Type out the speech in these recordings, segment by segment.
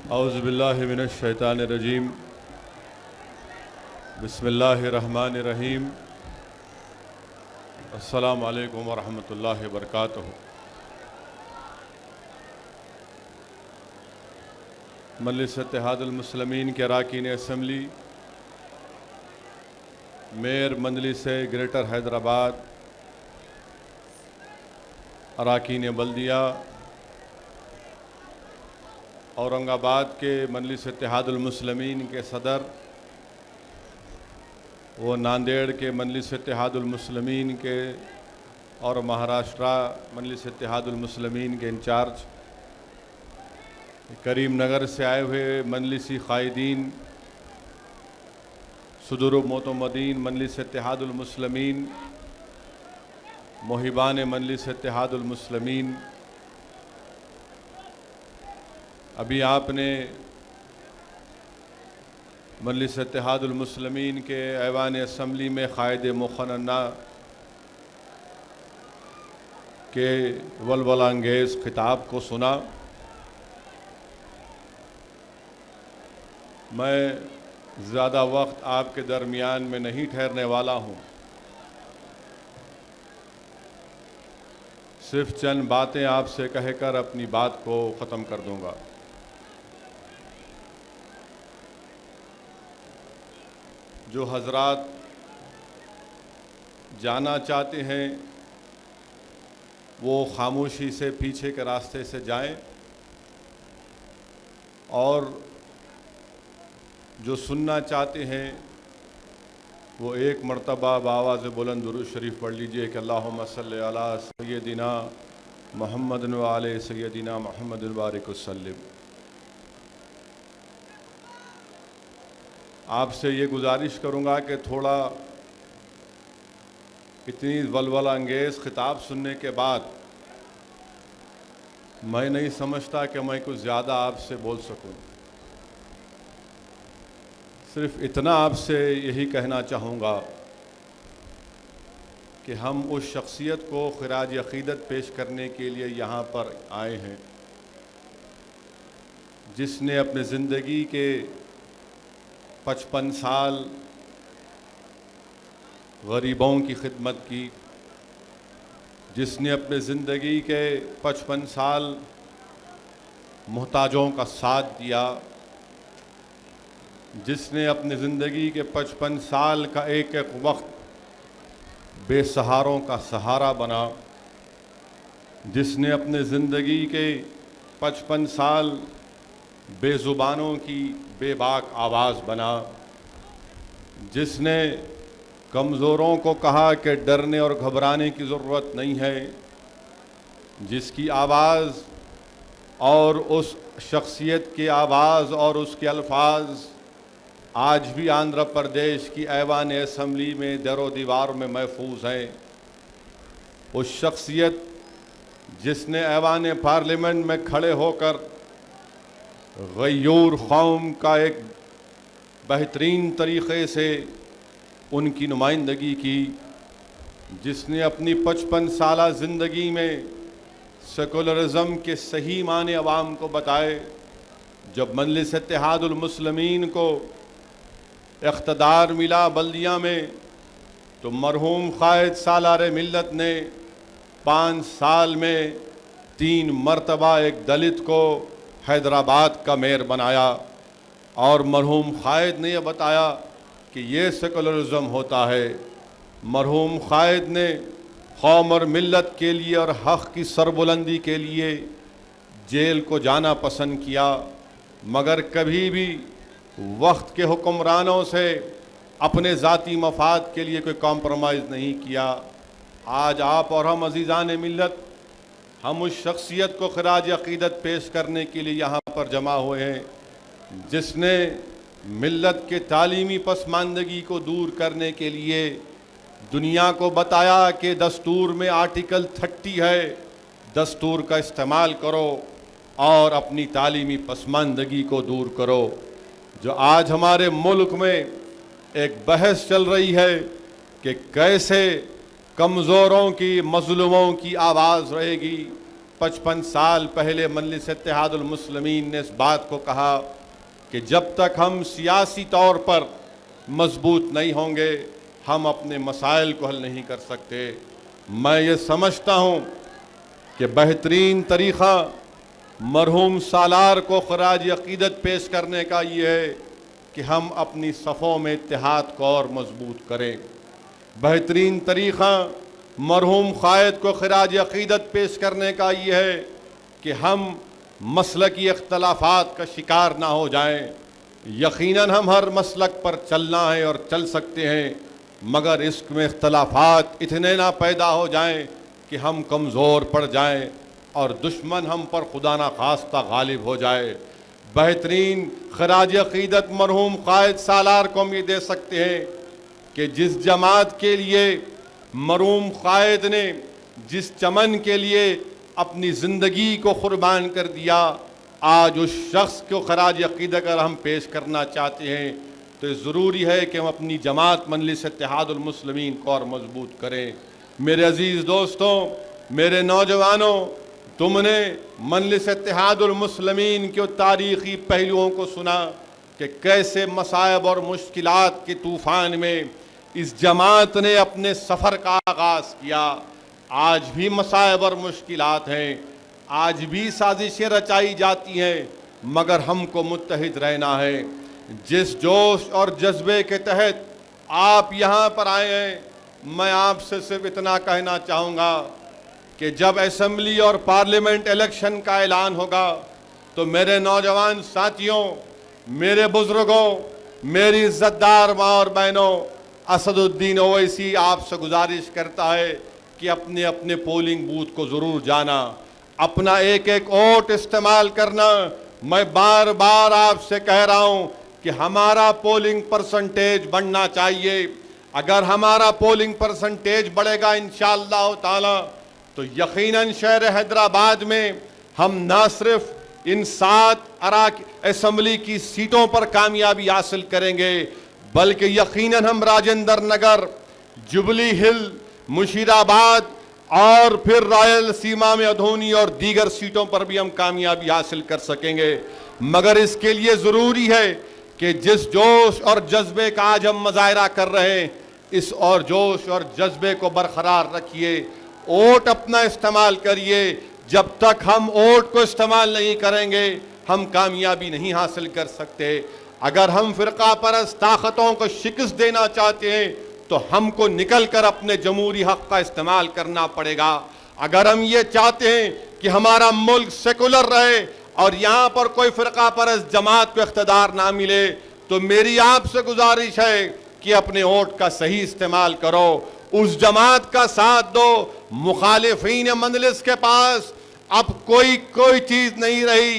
औज़ुबिल्लाहि मिनश शैतानिर रजीम। बिस्मिल्लाहिर रहमानिर रहीम। अस्सलामु अलैकुम व रहमतुल्लाहि व बरकातुहू। मजलिस इत्तेहादुल मुस्लिमीन के अरकान असम्बली, मेयर मजलिस ग्रेटर हैदराबाद, अरकान बल्दिया, औरंगाबाद के मजलिस इत्तेहादुल मुस्लिमीन के सदर व नांदेड़ के मजलिस इत्तेहादुल मुस्लिमीन के और महाराष्ट्र मजलिस इत्तेहादुल मुस्लिमीन के इंचार्ज, करीम नगर से आए हुए मजलिसी क़ायदीन, सुदूर मोतमदीन मजलिस इत्तेहादुल मुस्लिमीन, मुहिबान मजलिस इत्तेहादुल मुस्लिमीन, अभी आपने मजलिस इत्तेहादुल मुस्लिमीन के ऐवान असम्बली में क़ायद मुख़न्ना के वलवलांगेज़ खिताब को सुना। मैं ज़्यादा वक्त आपके दरमियान में नहीं ठहरने वाला हूँ, सिर्फ चंद बातें आपसे कहकर अपनी बात को ख़त्म कर दूँगा। जो हजरात जाना चाहते हैं वो खामोशी से पीछे के रास्ते से जाएं, और जो सुनना चाहते हैं वो एक मरतबा बावाज़ बुलंद दुरूद शरीफ पढ़ लीजिए कि अल्लाहुम्मा सल्लि अला सय्यदिना मुहम्मद व आले सय्यदिना मुहम्मद बारिक वसल्लिम। आपसे ये गुजारिश करूँगा कि थोड़ा इतनी वलवला अंगेज़ खिताब सुनने के बाद मैं नहीं समझता कि मैं कुछ ज़्यादा आपसे बोल सकूं। सिर्फ इतना आपसे यही कहना चाहूँगा कि हम उस शख्सियत को खिराज अक़ीदत पेश करने के लिए यहाँ पर आए हैं जिसने अपने ज़िंदगी के 55 साल गरीबों की खिदमत की, जिसने अपने ज़िंदगी के 55 साल मोहताजों का साथ दिया, जिसने अपने ज़िंदगी के 55 साल का एक एक वक्त बेसहारों का सहारा बना, जिसने अपने ज़िंदगी के 55 साल बेज़ुबानों की बेबाक आवाज़ बना, जिसने कमज़ोरों को कहा कि डरने और घबराने की ज़रूरत नहीं है, जिसकी आवाज़ और उस शख्सियत की आवाज़ और उसके अल्फाज आज भी आंध्र प्रदेश की ऐवान असम्बली में दरो दीवार में महफूज हैं। उस शख्सियत जिसने ऐवान पार्लियामेंट में खड़े होकर गयूर कौम का एक बेहतरीन तरीक़े से उनकी नुमाइंदगी की, जिसने अपनी 55 साला ज़िंदगी में सेकुलरिज़म के सही माने अवाम को बताए। जब मजलिस इत्तेहादुल मुस्लिमीन को इक़्तिदार मिला बल्दिया में, तो मरहूम क़ायद सालार मिल्लत ने 5 साल में 3 मरतबा एक दलित को हैदराबाद का मेयर बनाया, और मरहूम क़ायद ने यह बताया कि ये सेकुलरिज़म होता है। मरहूम क़ायद ने कौम और मिल्लत के लिए और हक़ की सरबुलंदी के लिए जेल को जाना पसंद किया, मगर कभी भी वक्त के हुक्मरानों से अपने ज़ाती मफाद के लिए कोई कॉम्प्रोमाइज़ नहीं किया। आज आप और हम अज़ीज़ान मिल्लत, हम उस शख्सियत को खिराज अक़ीदत पेश करने के लिए यहाँ पर जमा हुए हैं जिसने मिल्लत के तालीमी पसमानदगी को दूर करने के लिए दुनिया को बताया कि दस्तूर में आर्टिकल 30 है, दस्तूर का इस्तेमाल करो और अपनी तालीमी पसमानदगी को दूर करो। जो आज हमारे मुल्क में एक बहस चल रही है कि कैसे कमज़ोरों की, मज़लूमों की आवाज़ रहेगी, 55 साल पहले मजलिस इत्तेहादुल मुस्लिमीन ने इस बात को कहा कि जब तक हम सियासी तौर पर मजबूत नहीं होंगे हम अपने मसाइल को हल नहीं कर सकते। मैं ये समझता हूँ कि बेहतरीन तरीक़ा मरहूम सालार को खराज अक़ीदत पेश करने का ये है कि हम अपनी सफ़ों में इत्तेहाद को और मजबूत करें। बेहतरीन तरीक़ा मरहूम क़ायद को खराज अक़ीदत पेश करने का ये है कि हम मसलकी इख्तलाफात का शिकार ना हो जाएं। यकीनन हम हर मसलक पर चलना है और चल सकते हैं, मगर इसमें इख्तलाफात इतने ना पैदा हो जाएं कि हम कमज़ोर पड़ जाएं और दुश्मन हम पर खुदा ना खास्ता गालिब हो जाए। बेहतरीन खराज अक़ीदत मरहूम क़ायद सालार को हम ये दे सकते हैं कि जिस जमात के लिए मरहूम क़ायद ने जिस चमन के लिए अपनी ज़िंदगी को क़ुर्बान कर दिया, आज उस शख्स को खराज अक़ीदत अगर हम पेश करना चाहते हैं तो ज़रूरी है कि हम अपनी जमात मजलिस इत्तेहादुल मुस्लिमीन को और मजबूत करें। मेरे अज़ीज़ दोस्तों, मेरे नौजवानों, तुमने मजलिस इत्तेहादुल मुस्लिमीन के तारीख़ी पहलुओं को सुना कि कैसे मसाइब और मुश्किलात के तूफ़ान में इस जमात ने अपने सफ़र का आगाज़ किया। आज भी मसाइब और मुश्किलात हैं, आज भी साजिशें रचाई जाती हैं, मगर हमको मुत्तहिद रहना है। जिस जोश और जज्बे के तहत आप यहाँ पर आए हैं, मैं आपसे सिर्फ इतना कहना चाहूँगा कि जब असेंबली और पार्लियामेंट इलेक्शन का ऐलान होगा तो मेरे नौजवान साथियों, मेरे बुज़ुर्गों, मेरी इज़्ज़तदार माँ और बहनों, असदुद्दीन ओवैसी आपसे गुजारिश करता है कि अपने अपने पोलिंग बूथ को ज़रूर जाना, अपना एक एक वोट इस्तेमाल करना। मैं बार बार आपसे कह रहा हूँ कि हमारा पोलिंग परसेंटेज बढ़ना चाहिए। अगर हमारा पोलिंग परसेंटेज बढ़ेगा इंशाअल्लाह ताला तो यकीनन शहर हैदराबाद में हम ना सिर्फ इन 7 असेंबली की सीटों पर कामयाबी हासिल करेंगे, बल्कि यकीनन हम राजेंद्र नगर, जुबली हिल, मुशीराबाद और फिर रायल सीमा में अधोनी और दीगर सीटों पर भी हम कामयाबी हासिल कर सकेंगे। मगर इसके लिए ज़रूरी है कि जिस जोश और जज्बे का आज हम मुजाहरा कर रहे हैं, इस और जोश और जज्बे को बरकरार रखिए। वोट अपना इस्तेमाल करिए। जब तक हम वोट को इस्तेमाल नहीं करेंगे हम कामयाबी नहीं हासिल कर सकते। अगर हम फ़िरका परस्त ताकतों को शिकस्त देना चाहते हैं तो हमको निकल कर अपने जमहूरी हक़ का इस्तेमाल करना पड़ेगा। अगर हम ये चाहते हैं कि हमारा मुल्क सेकुलर रहे और यहाँ पर कोई फ़िरका परस्त जमात को इख्तिदार ना मिले, तो मेरी आपसे गुजारिश है कि अपने वोट का सही इस्तेमाल करो, उस जमात का साथ दो। मुखालिफीन मजलिस के पास अब कोई चीज़ नहीं रही।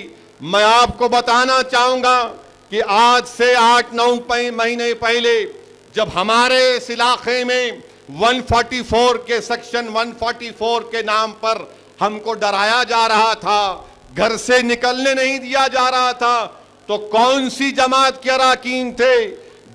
मैं आपको बताना चाहूँगा कि आज से 8-9 महीने पहले जब हमारे इस इलाके में 144 के सेक्शन 144 के नाम पर हमको डराया जा रहा था, घर से निकलने नहीं दिया जा रहा था, तो कौन सी जमात के अरकान थे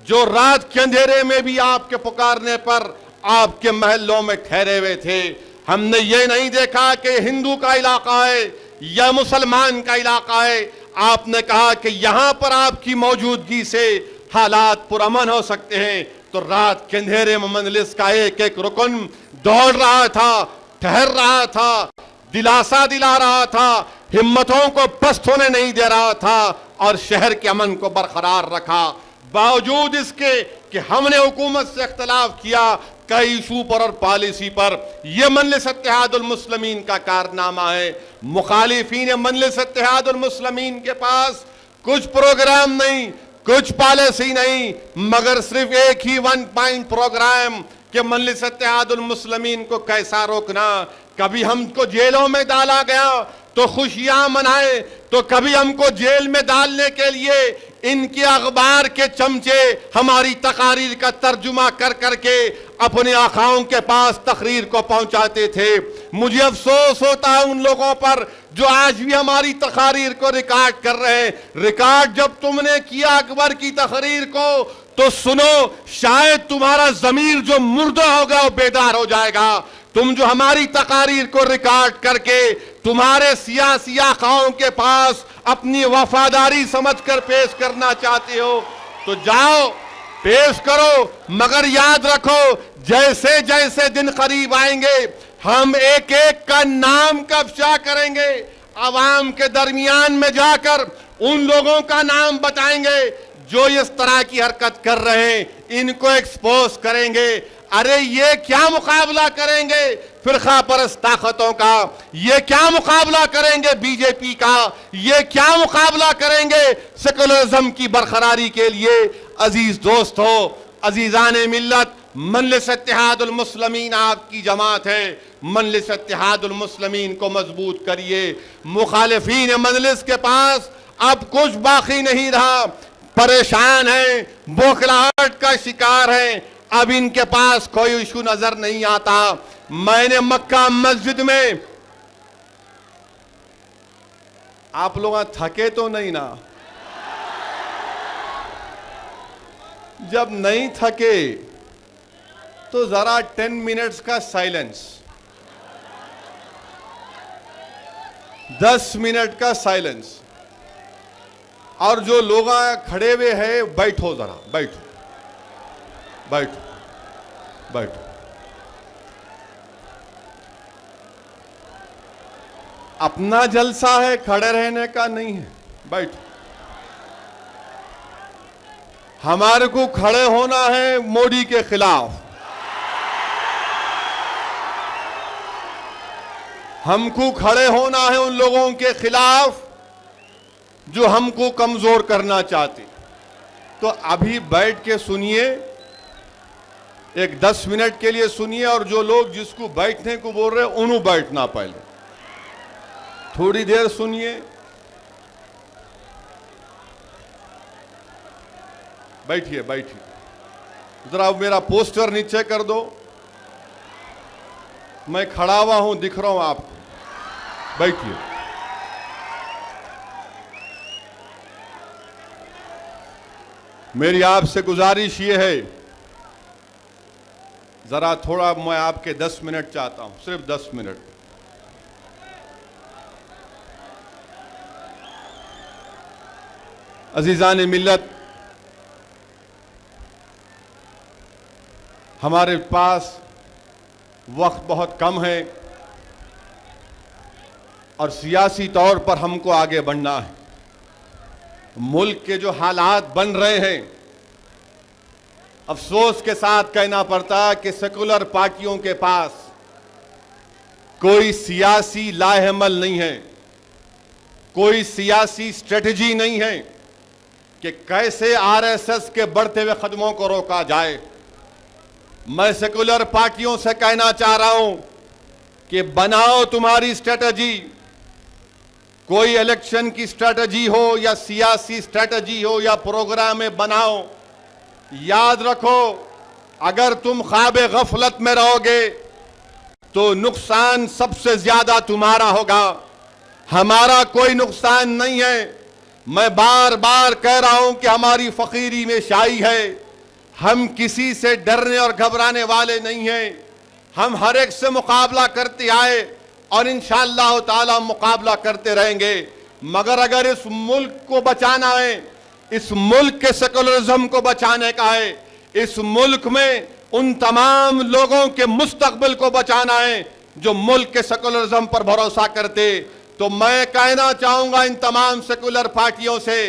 जो रात के अंधेरे में भी आपके पुकारने पर आपके महलों में ठहरे हुए थे? हमने ये नहीं देखा कि हिंदू का इलाका है या मुसलमान का इलाका है। आपने कहा कि यहाँ पर आपकी मौजूदगी से हालात पुरअमन हो सकते हैं, तो रात के अंधेरे में मजलिस का एक एक रुकन दौड़ रहा था, ठहर रहा था, दिलासा दिला रहा था, हिम्मतों को पस्त होने नहीं दे रहा था और शहर के अमन को बरकरार रखा। बावजूद इसके कि हमने हुकूमत से इख्तलाफ किया कई इशू पर और पॉलिसी पर, यह मजलिस इत्तेहादुल मुस्लिमीन का कारनामा है। मुखालिफीन मजलिस इत्तेहादुल मुस्लिमीन के पास कुछ प्रोग्राम नहीं, कुछ पॉलिसी नहीं, मगर सिर्फ एक ही 1 पॉइंट प्रोग्राम कि मजलिस इत्तेहादुल मुस्लिमीन को कैसा रोकना। कभी हमको जेलों में डाला गया तो खुशियां मनाए, तो कभी हमको जेल में डालने के लिए इनके अखबार के चमचे हमारी तकारीर का तर्जुमा कर करके अपने आखाओं के पास तकरीर को पहुंचाते थे। मुझे अफसोस होता है उन लोगों पर जो आज भी हमारी तकारीर को रिकॉर्ड कर रहे हैं। रिकॉर्ड जब तुमने किया अकबर की तकरीर को तो सुनो, शायद तुम्हारा जमीर जो मुर्दा होगा वो बेदार हो जाएगा। तुम जो हमारी तकारीर को रिकॉर्ड करके तुम्हारे सियासी आकाओं के पास अपनी वफादारी समझकर पेश करना चाहते हो तो जाओ पेश करो, मगर याद रखो जैसे जैसे दिन करीब आएंगे हम एक एक का नाम का अफशा करेंगे, आवाम के दरमियान में जाकर उन लोगों का नाम बताएंगे जो इस तरह की हरकत कर रहे हैं, इनको एक्सपोज करेंगे। अरे ये क्या मुकाबला करेंगे फिरका परस्त ताकतों का, ये क्या मुकाबला करेंगे बीजेपी का, ये क्या मुकाबला करेंगे सेकुलरिज्म की बरकरारी के लिए। अजीज दोस्तों, अजीजान मिल्लत, मजलिस इत्तेहादुल मुस्लिमीन आपकी जमात है, मजलिस इत्तेहादुल मुस्लिमीन को मजबूत करिए। मुखालिफीन मजलिस के पास अब कुछ बाकी नहीं रहा, परेशान हैं, बौखलाहट का शिकार हैं, अब इनके पास कोई इशू नजर नहीं आता। मैंने मक्का मस्जिद में, आप लोग थके तो नहीं ना? जब नहीं थके तो जरा 10 मिनट्स का साइलेंस, 10 मिनट का साइलेंस। और जो लोग खड़े हुए हैं बैठो, जरा बैठो बैठो बैठो। अपना जलसा है, खड़े रहने का नहीं है, बैठो। हमारे को खड़े होना है मोदी के खिलाफ, हमको खड़े होना है उन लोगों के खिलाफ जो हमको कमजोर करना चाहते। तो अभी बैठ के सुनिए, एक 10 मिनट के लिए सुनिए, और जो लोग जिसको बैठने को बोल रहे हैं उन्होंने बैठना, पहले थोड़ी देर सुनिए। बैठिए बैठिए, जरा मेरा पोस्टर नीचे कर दो, मैं खड़ा हुआ हूं, दिख रहा हूं आपको। बैठिए। मेरी आपसे गुजारिश ये है, जरा थोड़ा मैं आपके 10 मिनट चाहता हूं, सिर्फ 10 मिनट। अजीजान मिल्लत, हमारे पास वक्त बहुत कम है और सियासी तौर पर हमको आगे बढ़ना है। मुल्क के जो हालात बन रहे हैं, अफसोस के साथ कहना पड़ता है कि सेकुलर पार्टियों के पास कोई सियासी लाहेमल नहीं है, कोई सियासी स्ट्रेटजी नहीं है कि कैसे आरएसएस के बढ़ते हुए कदमों को रोका जाए। मैं सेकुलर पार्टियों से कहना चाह रहा हूं कि बनाओ तुम्हारी स्ट्रेटजी, कोई इलेक्शन की स्ट्रेटजी हो या सियासी स्ट्रेटजी हो या प्रोग्राम में बनाओ। याद रखो, अगर तुम ख्वाब गफलत में रहोगे तो नुकसान सबसे ज्यादा तुम्हारा होगा, हमारा कोई नुकसान नहीं है। मैं बार बार कह रहा हूं कि हमारी फकीरी में शाही है, हम किसी से डरने और घबराने वाले नहीं हैं। हम हर एक से मुकाबला करते आए और इंशाअल्लाह ताला मुकाबला करते रहेंगे। मगर अगर इस मुल्क को बचाना है, इस मुल्क के सेकुलरिज्म को बचाने का है, इस मुल्क में उन तमाम लोगों के मुस्तकबिल को बचाना है जो मुल्क के सेकुलरिज्म पर भरोसा करते, तो मैं कहना चाहूंगा इन तमाम सेकुलर पार्टियों से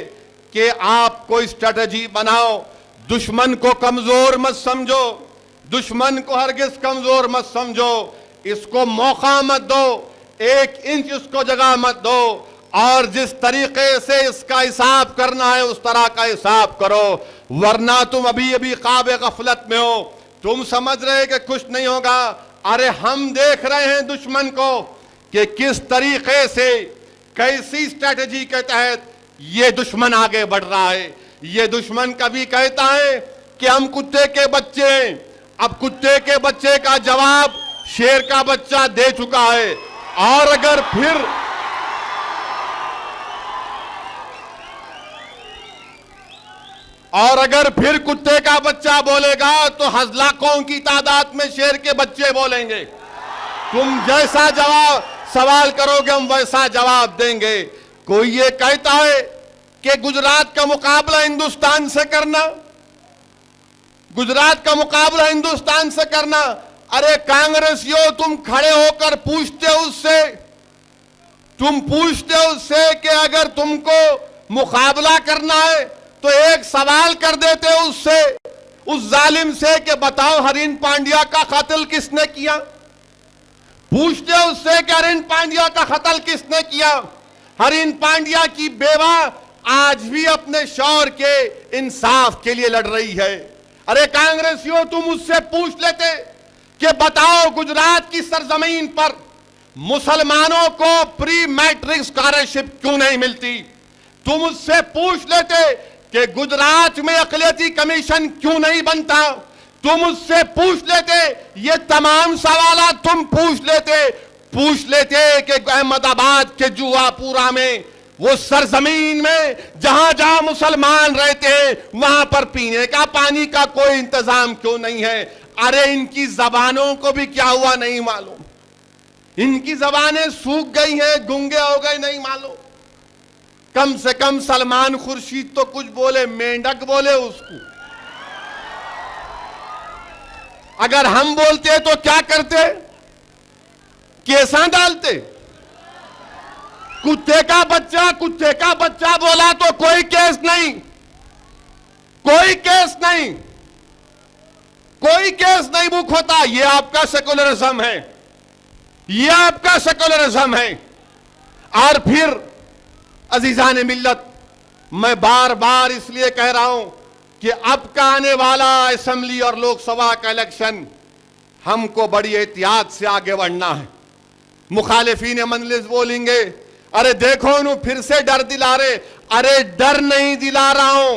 कि आप कोई स्ट्रेटजी बनाओ। दुश्मन को कमजोर मत समझो, दुश्मन को हरगिज कमजोर मत समझो, इसको मौका मत दो, 1 इंच इसको जगह मत दो, और जिस तरीके से इसका हिसाब करना है उस तरह का हिसाब करो। वरना तुम अभी अभी ख्वाब गफलत में हो, तुम समझ रहे कि कुछ नहीं होगा। अरे हम देख रहे हैं दुश्मन को कि किस तरीके से, कैसी स्ट्रेटजी के तहत ये दुश्मन आगे बढ़ रहा है। ये दुश्मन कभी कहता है कि हम कुत्ते के बच्चे हैं, अब कुत्ते के बच्चे का जवाब शेर का बच्चा दे चुका है। और अगर फिर कुत्ते का बच्चा बोलेगा तो हज़लाकों की तादाद में शेर के बच्चे बोलेंगे। तुम जैसा जवाब सवाल करोगे हम वैसा जवाब देंगे। कोई ये कहता है कि गुजरात का मुकाबला हिंदुस्तान से करना, गुजरात का मुकाबला हिंदुस्तान से करना। अरे कांग्रेसियों, तुम खड़े होकर पूछते हो उससे, तुम पूछते हो उससे कि अगर तुमको मुकाबला करना है तो एक सवाल कर देते हो उससे, उस जालिम से कि बताओ हरीन पांड्या का कत्ल किसने किया। पूछते हो उससे कि हरीन पांड्या का कत्ल किसने किया। हरीन पांड्या की बेवा आज भी अपने शौहर के इंसाफ के लिए लड़ रही है। अरे कांग्रेसियों, तुम उससे पूछ लेते कि बताओ गुजरात की सरजमीन पर मुसलमानों को प्री मैट्रिक स्कॉलरशिप क्यों नहीं मिलती। तुम उससे पूछ लेते कि गुजरात में अक़लियती कमीशन क्यों नहीं बनता। तुम उससे पूछ लेते, ये तमाम सवाल तुम पूछ लेते कि अहमदाबाद के जुआपुरा में, वो सरजमीन में जहां जहां मुसलमान रहते हैं वहां पर पीने का पानी का कोई इंतजाम क्यों नहीं है। अरे इनकी जबानों को भी क्या हुआ नहीं मालूम, इनकी जबानें सूख गई हैं, गूंगे हो गए नहीं मालूम। कम से कम सलमान खुर्शीद तो कुछ बोले, मेंढक बोले उसको। अगर हम बोलते तो क्या करते, केसा डालते। कुत्ते का बच्चा बोला तो कोई केस नहीं, कोई केस नहीं, कोई केस नहीं बुक होता। ये आपका सेकुलरिज्म है, ये आपका सेकुलरिज्म है। और फिर अजीजान मिल्लत, मैं बार बार इसलिए कह रहा हूं कि अब का आने वाला असेंबली और लोकसभा का इलेक्शन हमको बड़ी एहतियात से आगे बढ़ना है। मुखालिफीन मजलिस बोलेंगे, अरे देखो उन्हें फिर से डर दिला रहे। अरे डर नहीं दिला रहा हूं,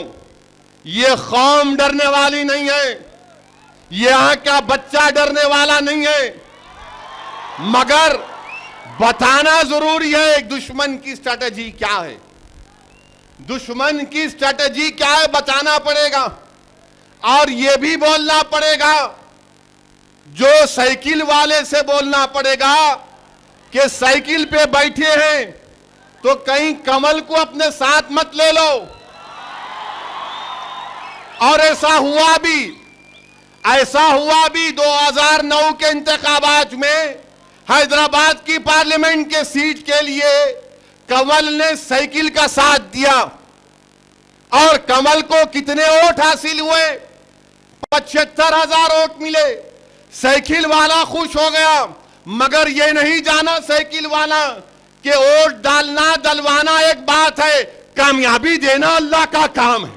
ये कौम डरने वाली नहीं है, यहां का बच्चा डरने वाला नहीं है, मगर बताना जरूरी है दुश्मन की स्ट्रैटेजी क्या है। दुश्मन की स्ट्रैटेजी क्या है बताना पड़ेगा। और यह भी बोलना पड़ेगा, जो साइकिल वाले से बोलना पड़ेगा कि साइकिल पे बैठे हैं तो कहीं कमल को अपने साथ मत ले लो। और ऐसा हुआ भी 2009 के इंतखाबात में हैदराबाद की पार्लियामेंट के सीट के लिए कमल ने साइकिल का साथ दिया। और कमल को कितने वोट हासिल हुए, 75,000 वोट मिले। साइकिल वाला खुश हो गया, मगर यह नहीं जाना साइकिल वाला कि वोट डालना डलवाना एक बात है, कामयाबी देना अल्लाह का काम है,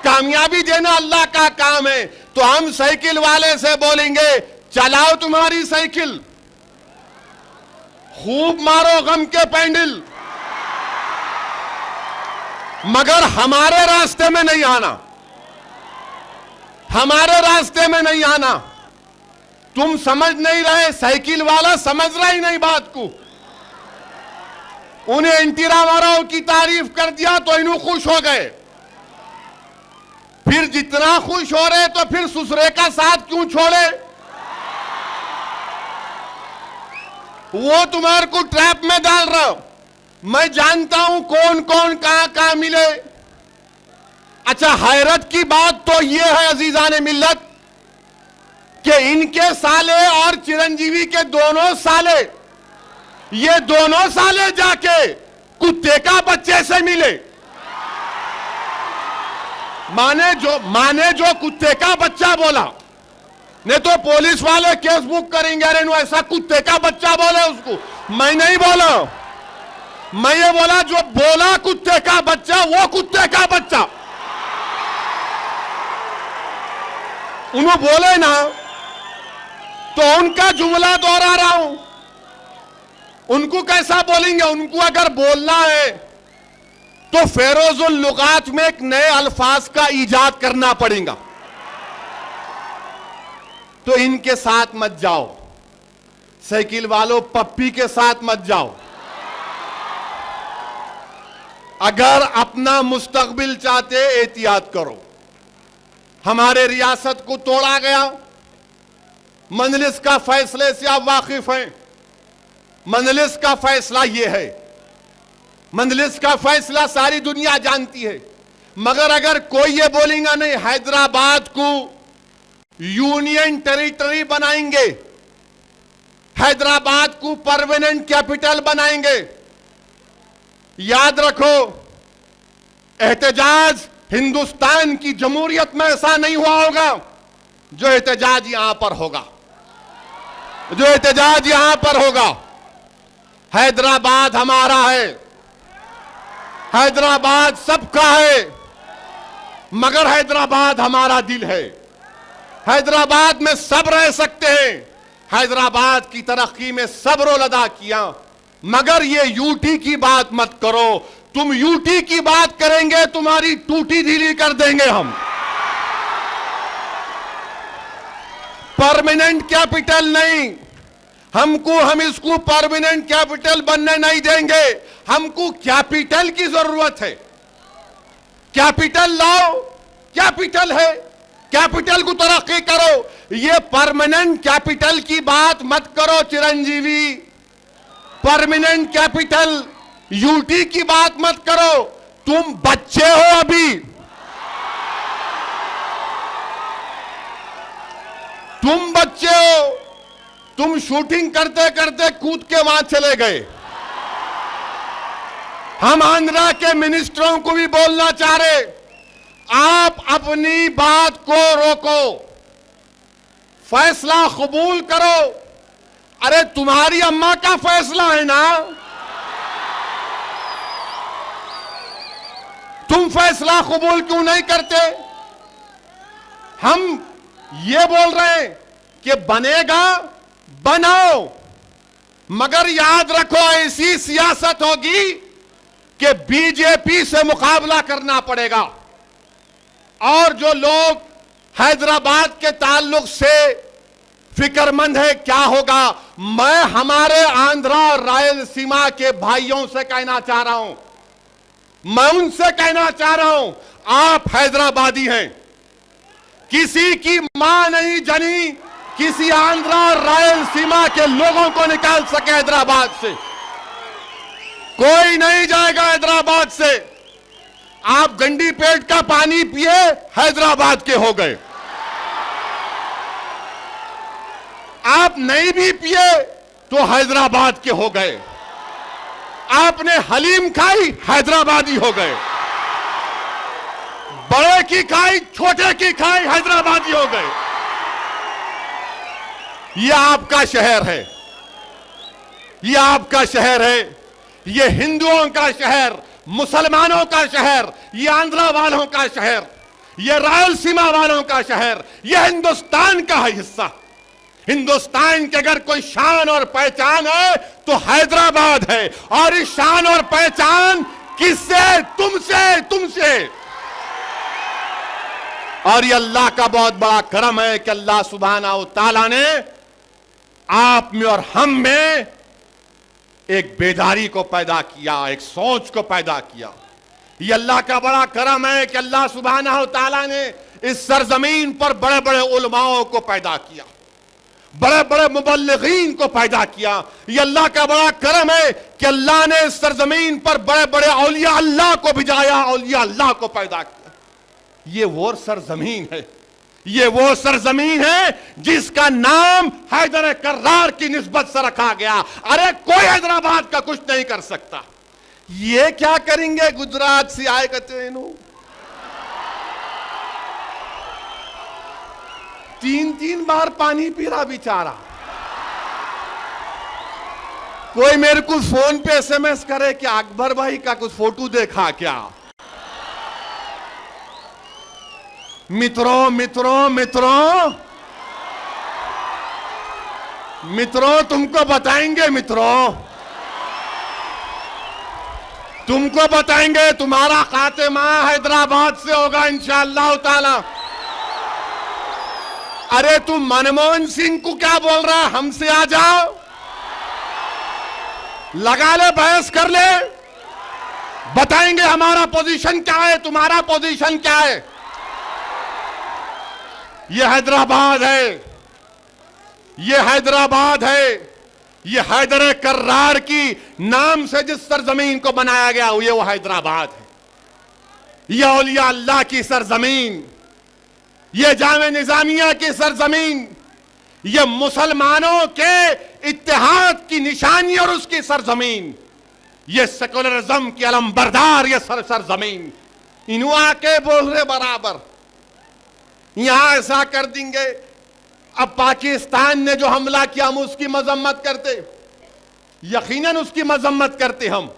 कामयाबी देना अल्लाह का काम है। तो हम साइकिल वाले से बोलेंगे, चलाओ तुम्हारी साइकिल, खूब मारो गम के पैंडल, मगर हमारे रास्ते में नहीं आना, हमारे रास्ते में नहीं आना। तुम समझ नहीं रहे, साइकिल वाला समझ रहा ही नहीं बात को। उन्हें एनटी रामाराव की तारीफ कर दिया तो इन्हों खुश हो गए। फिर जितना खुश हो रहे तो फिर ससुरे का साथ क्यों छोड़े। वो तुम्हारे को ट्रैप में डाल रहा हूं। मैं जानता हूं कौन कौन कहां मिले। अच्छा, हैरत की बात तो यह है अजीजान मिल्लत कि इनके साले और चिरंजीवी के दोनों साले, ये दोनों साले जाके कुत्ते का बच्चे से मिले। माने जो कुत्ते का बच्चा बोला, नहीं तो पुलिस वाले केस बुक करेंगे। अरे ऐसा कुत्ते का बच्चा बोले उसको। मैं नहीं बोला, मैं ये बोला जो बोला कुत्ते का बच्चा, वो कुत्ते का बच्चा। उन्होंने बोले ना तो उनका जुमला दोहरा रहा हूं। उनको कैसा बोलेंगे? उनको अगर बोलना है तो फेरोजुल लुगात में एक नए अल्फाज का इजाद करना पड़ेगा। तो इनके साथ मत जाओ, साइकिल वालों, पप्पी के साथ मत जाओ। अगर अपना मुस्तकबिल चाहते एहतियात करो। हमारे रियासत को तोड़ा गया, मजलिस का फैसले से आप वाकिफ हैं। मजलिस का फैसला यह है, मजलिस का फैसला सारी दुनिया जानती है, मगर अगर कोई ये बोलेगा नहीं हैदराबाद को यूनियन टेरिटरी बनाएंगे, हैदराबाद को परमानेंट कैपिटल बनाएंगे, याद रखो एहतजाज हिंदुस्तान की जमहूरियत में ऐसा नहीं हुआ होगा जो एहतजाज यहां पर होगा, जो एहतजाज यहां पर होगा। हैदराबाद हमारा है, हैदराबाद सबका है, मगर हैदराबाद हमारा दिल है। हैदराबाद में सब रह सकते हैं, हैदराबाद की तरक्की में सब रोल अदा किया, मगर ये यूटी की बात मत करो। तुम यूटी की बात करेंगे तुम्हारी टूटी ढीली कर देंगे हम। परमानेंट कैपिटल नहीं, हम इसको परमानेंट कैपिटल बनने नहीं देंगे। हमको कैपिटल की जरूरत है, कैपिटल लाओ, कैपिटल है, कैपिटल को तरक्की करो। ये परमानेंट कैपिटल की बात मत करो चिरंजीवी, परमानेंट कैपिटल यूटी की बात मत करो। तुम बच्चे हो अभी, तुम बच्चे हो, तुम शूटिंग करते करते कूद के वहां चले गए। हम आंध्रा के मिनिस्टरों को भी बोलना चाह रहे, आप अपनी बात को रोको, फैसला कबूल करो। अरे तुम्हारी अम्मा का फैसला है ना, तुम फैसला कबूल क्यों नहीं करते? हम ये बोल रहे हैं कि बनेगा, बनाओ, मगर याद रखो ऐसी सियासत होगी कि बीजेपी से मुकाबला करना पड़ेगा। और जो लोग हैदराबाद के ताल्लुक से फिक्रमंद है क्या होगा, मैं हमारे आंध्रा और रायलसीमा के भाइयों से कहना चाह रहा हूं, मैं उनसे कहना चाह रहा हूं, आप हैदराबादी हैं, किसी की मां नहीं जनी किसी आंध्रा और रायलसीमा के लोगों को निकाल सके हैदराबाद से। कोई नहीं जाएगा हैदराबाद से। आप गंडी पेट का पानी पिए, हैदराबाद के हो गए। आप नहीं भी पिए तो हैदराबाद के हो गए। आपने हलीम खाई, हैदराबादी हो गए। बड़े की खाई, छोटे की खाई, हैदराबादी हो गए। यह आपका शहर है, यह आपका शहर है, यह हिंदुओं का शहर, मुसलमानों का शहर, यह आंध्रा वालों का शहर, यह रायलसीमा वालों का शहर, यह हिंदुस्तान का है हिस्सा। हिंदुस्तान की अगर कोई शान और पहचान है तो हैदराबाद है। और इस शान और पहचान किससे? तुमसे, तुमसे। और ये अल्लाह का बहुत बड़ा करम है कि अल्लाह सुब्हानहू व तआला ने आप में और हम में एक बेदारी को पैदा किया, एक सोच को पैदा किया। ये अल्लाह का बड़ा करम है कि अल्लाह सुब्हानहू व तआला ने इस सरजमीन पर बड़े बड़े उलमाओं को पैदा किया, बड़े बड़े मुबल्लिगीन को पैदा किया। ये अल्लाह का बड़ा करम है कि अल्लाह ने इस सरजमीन पर बड़े बड़े औलिया अल्लाह को भिजाया, औलिया अल्लाह को पैदा किया। ये वो सरजमीन है, ये वो सरजमीन है जिसका नाम हैदर कर्रार की निस्बत से रखा गया। अरे कोई हैदराबाद का कुछ नहीं कर सकता। ये क्या करेंगे गुजरात से आए कहते हैं, 3-3 बार पानी पी रहा बेचारा। कोई मेरे को फोन पे SMS करे कि अकबर भाई का कुछ फोटो देखा क्या। मित्रों मित्रों मित्रों मित्रों तुमको बताएंगे, मित्रों तुमको बताएंगे, तुम्हारा खात्मा हैदराबाद से होगा इंशाअल्लाह ताला। अरे तुम मनमोहन सिंह को क्या बोल रहा है, हमसे आ जाओ, लगा ले, बहस कर ले, बताएंगे हमारा पोजीशन क्या है, तुम्हारा पोजीशन क्या है। यह हैदराबाद है, ये हैदराबाद है, ये हैदर कर्रार की नाम से जिस सरजमीन को बनाया गया ये वो हैदराबाद है। ये औलिया अल्लाह की सरजमीन, ये जामे निजामिया की सरजमीन, ये मुसलमानों के इत्तेहाद की निशानी और उसकी सरजमीन, ये सेकुलरिज्म की अलमबरदार ये सरजमीन। इन्हों आके बोल रहे बराबर यहां ऐसा कर देंगे। अब पाकिस्तान ने जो हमला किया हम उसकी मजम्मत करते, यकीनन उसकी मजम्मत करते हम।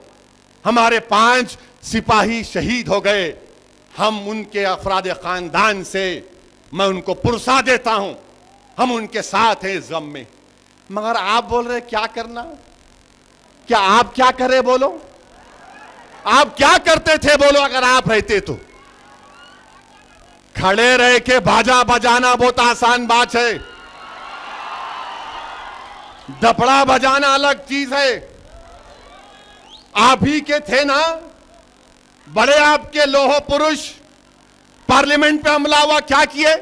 हमारे 5 सिपाही शहीद हो गए, हम उनके अफराद खानदान से मैं उनको पुरसा देता हूं, हम उनके साथ हैं इस गम में। मगर आप बोल रहे क्या करना, क्या आप क्या करे बोलो, आप क्या करते थे बोलो अगर आप रहते तो। खड़े रह के बाजा बजाना बहुत आसान बात है, दपड़ा बजाना अलग चीज है। आप ही के थे ना बड़े, आपके लोह पुरुष पार्लियामेंट पे हमला हुआ, क्या किए?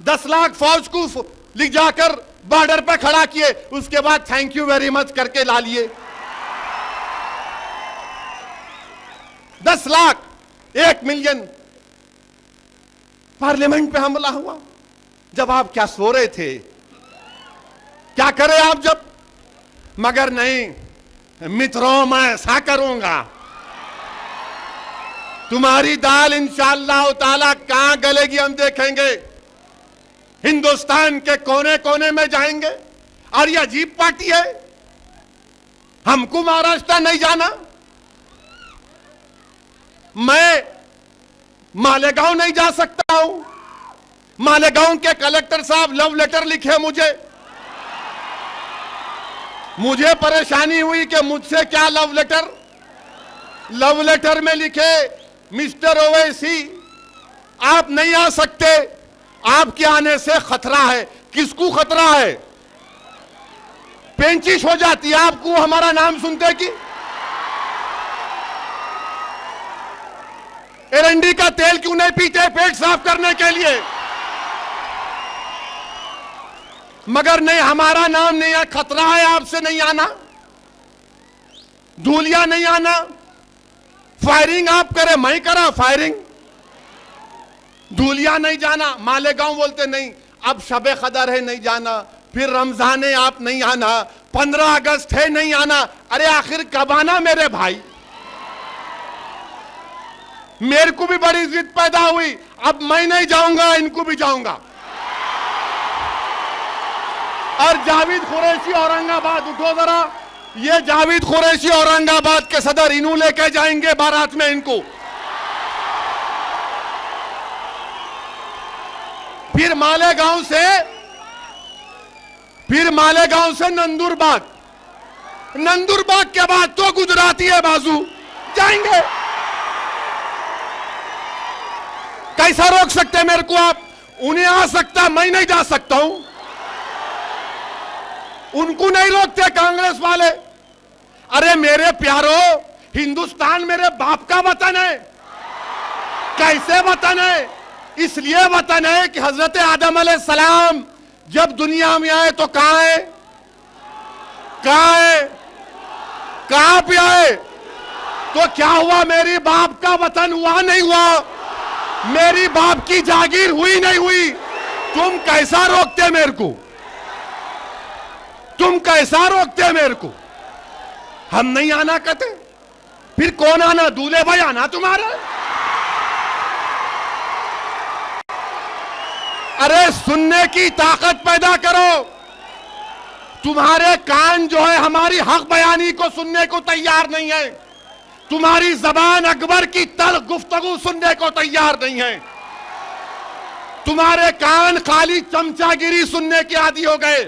10 लाख फौज को लिख जाकर बॉर्डर पे खड़ा किए, उसके बाद थैंक यू वेरी मच करके ला लिए। 10 लाख, 1 मिलियन पार्लियामेंट पे हमला हुआ। जब आप क्या सो रहे थे, क्या करे आप जब? मगर नहीं मित्रों, मैं ऐसा करूंगा, तुम्हारी दाल इंशाअल्लाह ताला कहां गलेगी हम देखेंगे। हिंदुस्तान के कोने कोने में जाएंगे। और ये अजीब पार्टी है, हमको महाराष्ट्र नहीं जाना, मैं मालेगांव नहीं जा सकता हूं। मालेगांव के कलेक्टर साहब लव लेटर लिखे मुझे परेशानी हुई कि मुझसे क्या लव लेटर में लिखे मिस्टर ओवैसी आप नहीं आ सकते, आपके आने से खतरा है। किसको खतरा है? पेंचिश हो जाती है आपको हमारा नाम सुनते कि। एरंडी का तेल क्यों नहीं पीते पेट साफ करने के लिए? मगर नहीं, हमारा नाम नहीं है, खतरा है आपसे नहीं आना, धूलिया नहीं आना। फायरिंग आप करे, मैं करा फायरिंग, धूलिया नहीं जाना। मालेगांव बोलते नहीं, अब शबे कदर है नहीं जाना, फिर रमजान है आप नहीं आना, 15 अगस्त है नहीं आना। अरे आखिर कब आना मेरे भाई? मेरे को भी बड़ी जिद पैदा हुई, अब मैं नहीं जाऊंगा, इनको भी जाऊंगा। और जावेद कुरैशी औरंगाबाद, उठो जरा, ये जावेद कुरैशी औरंगाबाद के सदर, इन्हों लेके जाएंगे बारात में इनको। फिर मालेगांव से नंदुरबाग के बाद तो गुजराती है बाजू जाएंगे। कैसा रोक सकते मेरे को आप? उन्हें आ सकता, मैं नहीं जा सकता हूं। उनको नहीं रोकते कांग्रेस वाले। अरे मेरे प्यारो, हिंदुस्तान मेरे बाप का वतन है। कैसे वतन है? इसलिए वतन है कि हजरत आदम अलैहिस्सलाम जब दुनिया में आए तो कहां है? कहां पे आए? तो क्या हुआ? मेरी बाप का वतन हुआ नहीं हुआ? मेरी बाप की जागीर हुई नहीं हुई? तुम कैसा रोकते मेरे को? तुम कैसा रोकते मेरे को? हम नहीं आना कहते, फिर कौन आना? दूल्हे भाई आना तुम्हारा? अरे सुनने की ताकत पैदा करो। तुम्हारे कान जो है हमारी हक बयानी को सुनने को तैयार नहीं है, तुम्हारी जबान अकबर की तल्ख गुफ्तगू सुनने को तैयार नहीं है, तुम्हारे कान खाली चमचागिरी सुनने के आदी हो गए,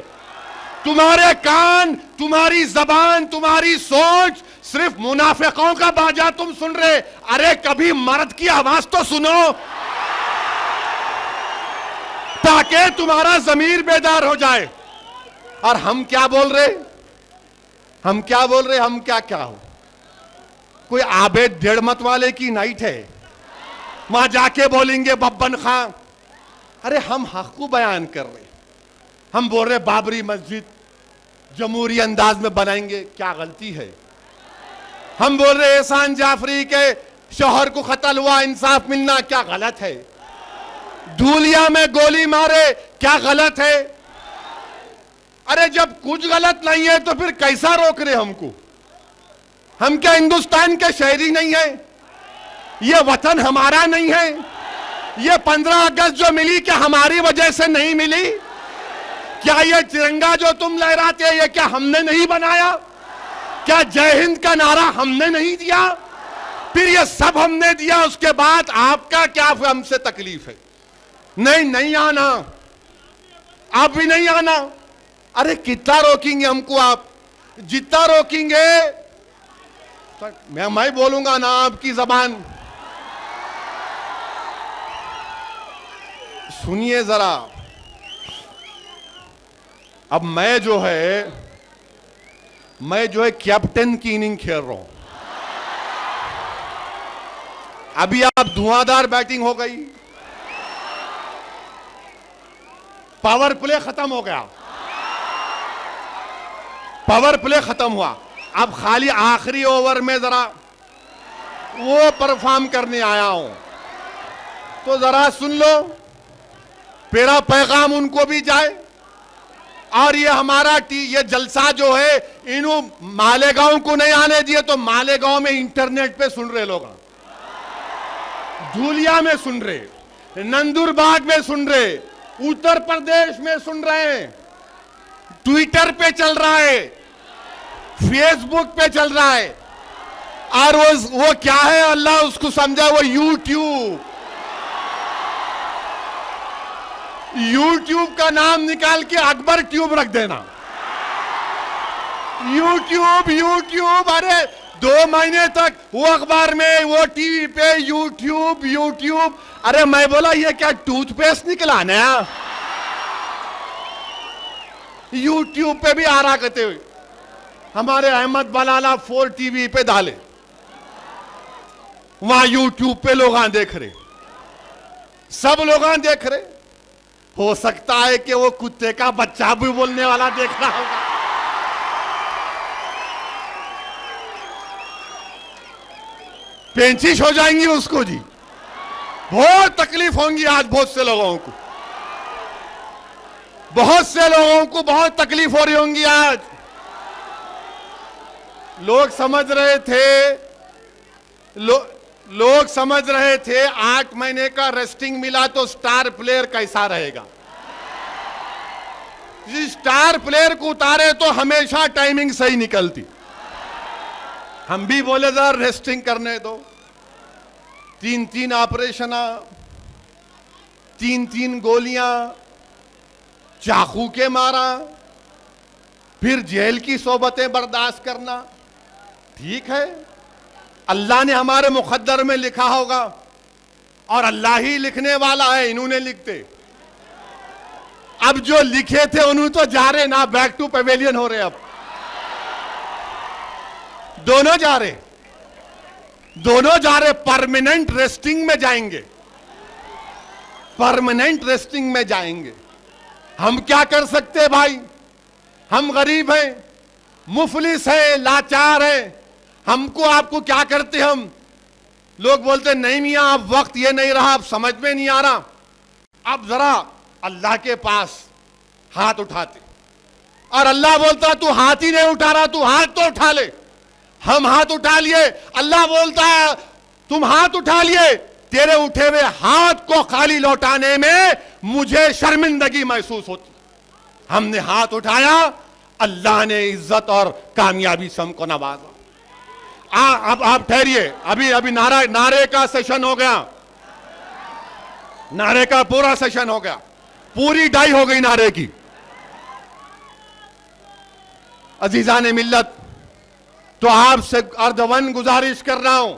तुम्हारे कान, तुम्हारी जबान, तुम्हारी सोच सिर्फ मुनाफिकों का बाजा तुम सुन रहे। अरे कभी मर्द की आवाज तो सुनो, ताकि तुम्हारा जमीर बेदार हो जाए। और हम क्या बोल रहे? हम क्या हो? कोई आबेद डेढ़ मत वाले की नाइट है, वहां जाके बोलेंगे बब्बन खां। अरे हम हक को बयान कर रहे, हम बोल रहे बाबरी मस्जिद जमहूरी अंदाज में बनाएंगे, क्या गलती है? हम बोल रहे एहसान जाफरी के शौहर को कत्ल हुआ, इंसाफ मिलना, क्या गलत है? धूलिया में गोली मारे, क्या गलत है? अरे जब कुछ गलत नहीं है तो फिर कैसा रोक रहे हमको? हम क्या हिंदुस्तान के शहरी नहीं है? ये वतन हमारा नहीं है? ये 15 अगस्त जो मिली क्या हमारी वजह से नहीं मिली? क्या ये तिरंगा जो तुम लहराते हैं ये क्या हमने नहीं बनाया? क्या जय हिंद का नारा हमने नहीं दिया? फिर ये सब हमने दिया, उसके बाद आपका क्या हमसे तकलीफ है? नहीं आना, आप भी नहीं आना। अरे कितना रोकेंगे हमको आप? जितना रोकेंगे मैं बोलूंगा ना आपकी जबान। सुनिए जरा, अब मैं जो है कैप्टन की इनिंग खेल रहा हूं। अभी आप धुआंधार बैटिंग हो गई, पावर प्ले खत्म हो गया, पावर प्ले खत्म हुआ, अब खाली आखिरी ओवर में जरा वो परफॉर्म करने आया हूं। तो जरा सुन लो, मेरा पैगाम उनको भी जाए। और ये हमारा ये जलसा जो है, इन्हों मालेगांव को नहीं आने दिए तो मालेगांव में इंटरनेट पे सुन रहे लोग, धूलिया में सुन रहे, नंदुरबाग में सुन रहे, उत्तर प्रदेश में सुन रहे हैं, ट्विटर पे चल रहा है, फेसबुक पे चल रहा है, और वो क्या है अल्लाह उसको समझा, वो यूट्यूब का नाम निकाल के अकबर ट्यूब रख देना। यूट्यूब अरे 2 महीने तक वो अखबार में, वो टीवी पे यूट्यूब। अरे मैं बोला ये क्या टूथपेस्ट निकला नया? यूट्यूब पे भी आ रहा करते हुए हमारे अहमद बलाला 4 टीवी पे डाले, वहां यूट्यूब पे लोग देख रहे, सब लोग देख रहे। हो सकता है कि वो कुत्ते का बच्चा भी बोलने वाला देख रहा होगा। पेंचिश हो जाएंगी उसको जी, बहुत तकलीफ होंगी आज बहुत से लोगों को, बहुत तकलीफ हो रही होंगी आज। लोग समझ रहे थे 8 महीने का रेस्टिंग मिला तो स्टार प्लेयर कैसा रहेगा। जिस स्टार प्लेयर को उतारे तो हमेशा टाइमिंग सही निकलती। हम भी बोले जरा रेस्टिंग करने दो, 3 ऑपरेशन, 3 गोलियां, चाकू के मारा, फिर जेल की सोबतें बर्दाश्त करना, ठीक है। अल्लाह ने हमारे मुकद्दर में लिखा होगा, और अल्लाह ही लिखने वाला है, इन्होंने लिखते। अब जो लिखे थे उन्होंने तो जा रहे ना, बैक टू पेवेलियन हो रहे, अब दोनों जा रहे परमानेंट रेस्टिंग में जाएंगे, परमानेंट रेस्टिंग में जाएंगे। हम क्या कर सकते हैं भाई? हम गरीब हैं, मुफलिस हैं, लाचार हैं, हमको आपको क्या करते हम? लोग बोलते नहीं मियां अब वक्त ये नहीं रहा, अब समझ में नहीं आ रहा, अब जरा अल्लाह के पास हाथ उठाते, और अल्लाह बोलता तू हाथ ही नहीं उठा रहा, तू हाथ तो उठा ले। हम हाथ उठा लिए, अल्लाह बोलता है तुम हाथ उठा लिए, तेरे उठे हुए हाथ को खाली लौटाने में मुझे शर्मिंदगी महसूस होती। हमने हाथ उठाया, अल्लाह ने इज्जत और कामयाबी से हमको नवाजा। अब आप ठहरिए, अभी नारे का सेशन हो गया, नारे का पूरा सेशन हो गया, पूरी डाई हो गई नारे की। अजीजान मिल्लत, तो आपसे अर्धवन गुजारिश कर रहा हूं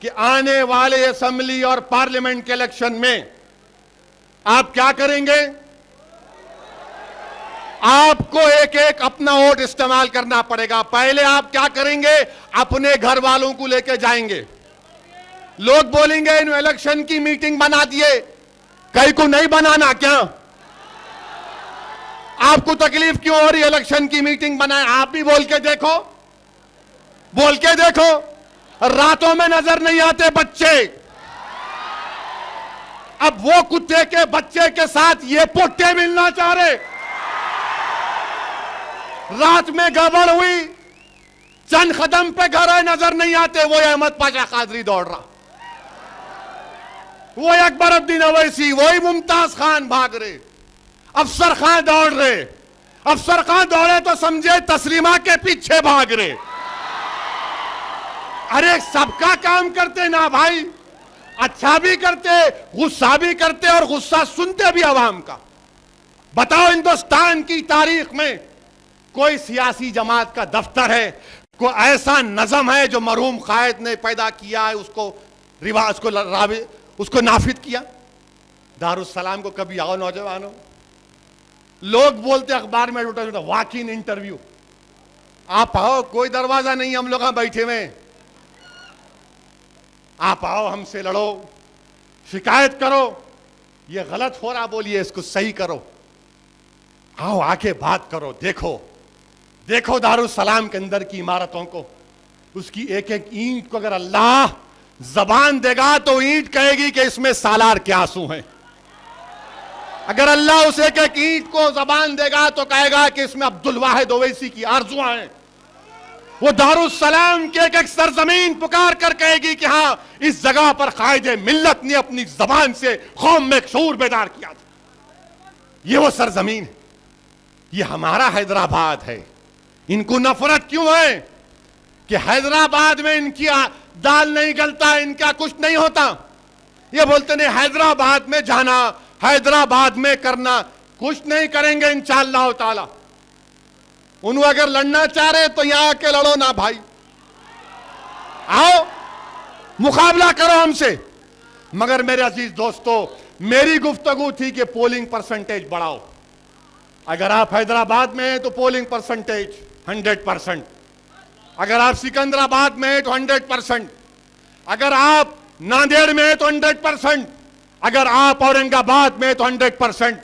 कि आने वाले असेंबली और पार्लियामेंट के इलेक्शन में आप क्या करेंगे? आपको एक अपना वोट इस्तेमाल करना पड़ेगा। पहले आप क्या करेंगे? अपने घर वालों को लेके जाएंगे। लोग बोलेंगे इन इलेक्शन की मीटिंग बना दिए, कहीं को नहीं बनाना क्या? आपको तकलीफ क्यों हो रही? इलेक्शन की मीटिंग बनाए, आप भी बोल के देखो, बोल के देखो। रातों में नजर नहीं आते बच्चे, अब वो कुत्ते के बच्चे के साथ ये पोट्टे मिलना चाह रहे। रात में गड़बड़ हुई, चंद कदम पे घर है, नजर नहीं आते, वो अहमद पाशा कादरी दौड़ रहा, वो अकबरुद्दीन अवैसी, वही मुमताज खान भाग रहे, अफसर खान दौड़ रहे। अफसर खान दौड़े तो समझे तस्लीमा के पीछे भाग रहे। अरे सबका काम करते ना भाई, अच्छा भी करते, गुस्सा भी करते, और गुस्सा सुनते भी अवाम का। बताओ हिंदुस्तान की तारीख में कोई सियासी जमात का दफ्तर है, कोई ऐसा नज़म है जो मरहूम कायद ने पैदा किया है, उसको रिवाज को उसको नाफिद किया? दारुस्सलाम को कभी आओ नौजवानों, लोग बोलते अखबार में वॉक इन इंटरव्यू, आप आओ, कोई दरवाजा नहीं, हम लोग बैठे हुए, आप आओ, हमसे लड़ो, शिकायत करो, ये गलत हो रहा बोलिए, इसको सही करो, आओ आके बात करो। देखो देखो दारुस्सलाम के अंदर की इमारतों को, उसकी एक एक ईंट को अगर अल्लाह जबान देगा तो ईंट कहेगी कि इसमें सालार के आंसू हैं। अगर अल्लाह उस एक एक ईंट को जबान देगा तो कहेगा कि इसमें अब्दुल वाहिद ओवैसी की आरजुआं हैं। वो दारुस्सलाम के एक एक सरजमीन पुकार कर कहेगी कि हां, इस जगह पर कायदे मिल्लत ने अपनी जबान से कौम में एक शऊर बेदार किया था। ये वो सरजमीन है, ये हमारा हैदराबाद है। इनको नफरत क्यों है कि हैदराबाद में इनकी दाल नहीं गलता, इनका कुछ नहीं होता? ये बोलते नहीं, हैदराबाद में जाना, हैदराबाद में करना, कुछ नहीं करेंगे इंशाअल्लाह ताला। उन्हें अगर लड़ना चाह रहे तो यहां आके लड़ो ना भाई, आओ मुकाबला करो हमसे। मगर मेरे अजीज दोस्तों, मेरी गुफ्तगू थी कि पोलिंग परसेंटेज बढ़ाओ। अगर आप हैदराबाद में हैं तो पोलिंग परसेंटेज 100%, अगर आप सिकंदराबाद में हैं तो 100%, अगर आप नांदेड़ में हैं तो 100%, अगर आप औरंगाबाद में हैं तो 100%,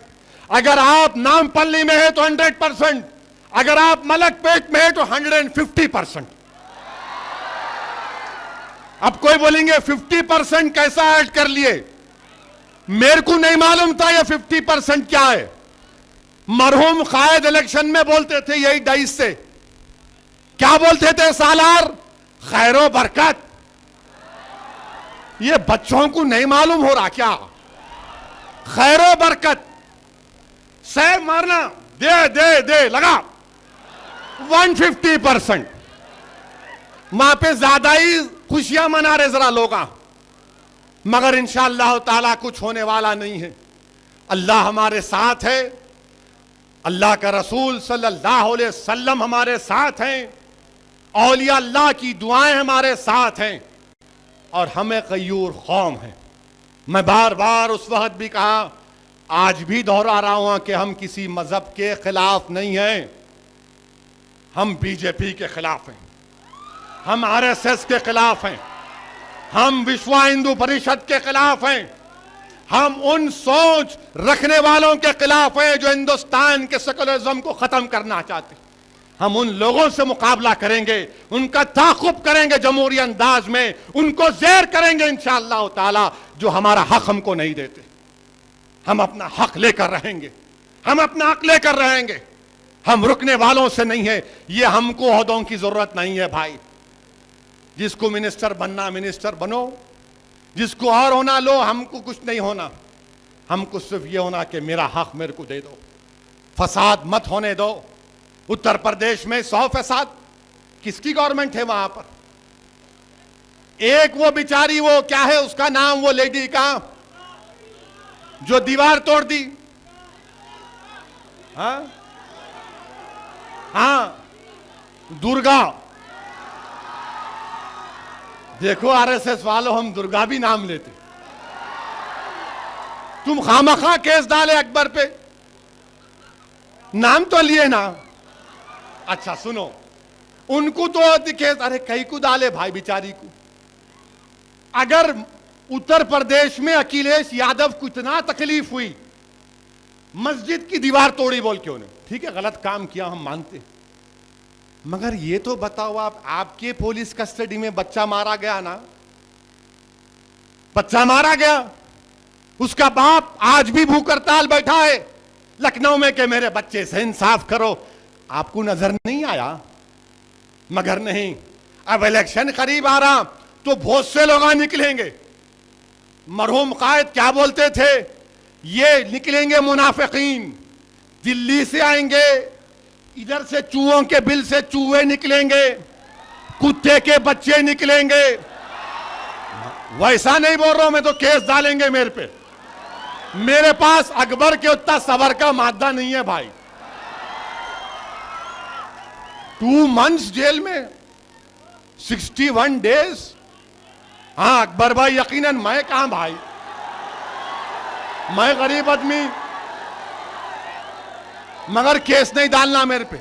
अगर आप नामपल्ली में हैं तो 100%, अगर आप मलकपेट में हैं तो 150%। अब कोई बोलेंगे 50% कैसा ऐड कर लिए? मेरे को नहीं मालूम था ये 50% क्या है। मरहूम कायद इलेक्शन में बोलते थे यही डाइस से, क्या बोलते थे? सालार, खैरो बरकत। ये बच्चों को नहीं मालूम हो रहा क्या? खैरो बरकत, सह मारना, दे दे दे लगा 150%। वहां पे ज्यादा ही खुशियां मना रहे जरा लोग, मगर इंशाअल्लाह ताला कुछ होने वाला नहीं है। अल्लाह हमारे साथ है, अल्लाह का रसूल सल्लल्लाहु अलैहि वसल्लम हमारे साथ हैं, औलिया अल्लाह की दुआएं हमारे साथ हैं, और हमें कयूर कौम है। मैं बार बार उस वक्त भी कहा, आज भी दोहरा रहा हूं कि हम किसी मजहब के खिलाफ नहीं हैं, हम बीजेपी के खिलाफ हैं, हम आरएसएस के खिलाफ हैं, हम विश्व हिंदू परिषद के खिलाफ हैं, हम उन सोच रखने वालों के खिलाफ हैं जो हिंदुस्तान के सेकुलरिज्म को खत्म करना चाहते हैं। हम उन लोगों से मुकाबला करेंगे, उनका ताक़ुब करेंगे जमहूरी अंदाज में, उनको ज़ेर करेंगे इंशाअल्लाह ताला, जो हमारा हक हमको नहीं देते। हम अपना हक लेकर रहेंगे, हम अपना हक लेकर रहेंगे, हम रुकने वालों से नहीं है। ये हमको ओहदों की जरूरत नहीं है भाई, जिसको मिनिस्टर बनना मिनिस्टर बनो, जिसको और होना लो, हमको कुछ नहीं होना। हमको सिर्फ ये होना कि मेरा हक मेरे को दे दो, फसाद मत होने दो। उत्तर प्रदेश में 100%, किसकी गवर्नमेंट है वहां पर? एक वो बिचारी, वो क्या है उसका नाम, वो लेडी का जो दीवार तोड़ दी, हाँ हाँ, दुर्गा। देखो आरएसएस वालों, हम दुर्गा भी नाम लेते, तुम खामखा केस डाले अकबर पे, नाम तो लिए ना। अच्छा सुनो, उनको तो केस, अरे कहीं को डाले भाई बिचारी को। अगर उत्तर प्रदेश में अखिलेश यादव को इतना तकलीफ हुई मस्जिद की दीवार तोड़ी बोल के उन्हें, ठीक है गलत काम किया हम मानते, मगर ये तो बताओ आप, आपके पुलिस कस्टडी में बच्चा मारा गया ना, बच्चा मारा गया, उसका बाप आज भी भूख हड़ताल बैठा है लखनऊ में कि मेरे बच्चे से इंसाफ करो, आपको नजर नहीं आया? मगर नहीं, अब इलेक्शन करीब आ रहा तो बहुत से लोग निकलेंगे। मरहूम कायद क्या बोलते थे, ये निकलेंगे मुनाफिकीन, दिल्ली से आएंगे, इधर से चूहों के बिल से चूहे निकलेंगे, कुत्ते के बच्चे निकलेंगे। वैसा नहीं बोल रहा हूं मैं, तो केस डालेंगे मेरे पे। मेरे पास अकबर के उतना सबर का मादा नहीं है भाई। 2 मंथ्स जेल में, 61 डेज। हाँ अकबर भाई यकीनन, मैं कहां भाई, मैं गरीब आदमी, मगर केस नहीं डालना मेरे पे,